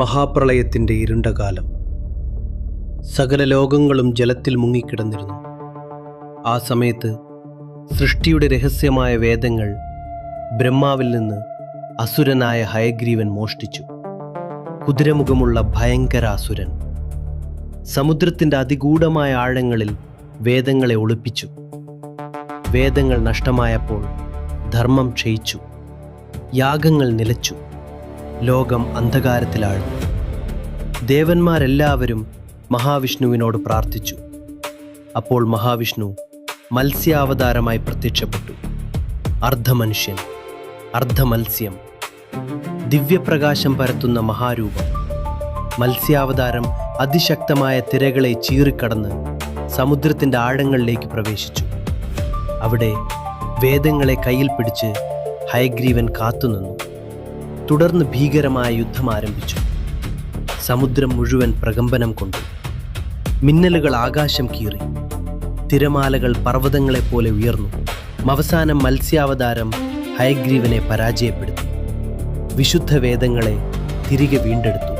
മഹാപ്രളയത്തിൻ്റെ ഇരുണ്ട കാലം. സകല ലോകങ്ങളും ജലത്തിൽ മുങ്ങിക്കിടന്നിരുന്നു. ആ സമയത്ത് സൃഷ്ടിയുടെ രഹസ്യമായ വേദങ്ങൾ ബ്രഹ്മാവിൽ നിന്ന് അസുരനായ ഹയഗ്രീവൻ മോഷ്ടിച്ചു. കുതിരമുഖമുള്ള ഭയങ്കര അസുരൻ സമുദ്രത്തിൻ്റെ അതിഗൂഢമായ ആഴങ്ങളിൽ വേദങ്ങളെ ഒളിപ്പിച്ചു. വേദങ്ങൾ നഷ്ടമായപ്പോൾ ധർമ്മം ക്ഷയിച്ചു, യാഗങ്ങൾ നിലച്ചു, ലോകം അന്ധകാരത്തിലാഴ്ന്നു. ദേവന്മാരെല്ലാവരും മഹാവിഷ്ണുവിനോട് പ്രാർത്ഥിച്ചു. അപ്പോൾ മഹാവിഷ്ണു മത്സ്യാവതാരമായി പ്രത്യക്ഷപ്പെട്ടു. അർദ്ധമനുഷ്യൻ, അർദ്ധമത്സ്യം, ദിവ്യപ്രകാശം പരത്തുന്ന മഹാരൂപം. മത്സ്യാവതാരം അതിശക്തമായ തിരകളെ ചീറിക്കടന്ന് സമുദ്രത്തിൻ്റെ ആഴങ്ങളിലേക്ക് പ്രവേശിച്ചു. അവിടെ വേദങ്ങളെ കയ്യിൽ പിടിച്ച് ഹയഗ്രീവൻ കാത്തുനിന്നു. തുടർന്ന് ഭീകരമായ യുദ്ധം ആരംഭിച്ചു. സമുദ്രം മുഴുവൻ പ്രകമ്പനം കൊണ്ടു. മിന്നലുകൾ ആകാശം കീറി, തിരമാലകൾ പർവ്വതങ്ങളെപ്പോലെ ഉയർന്നു. അവസാനം മത്സ്യാവതാരം ഹയഗ്രീവനെ പരാജയപ്പെടുത്തി. വിശുദ്ധ വേദങ്ങളെ തിരികെ വീണ്ടെടുത്തു.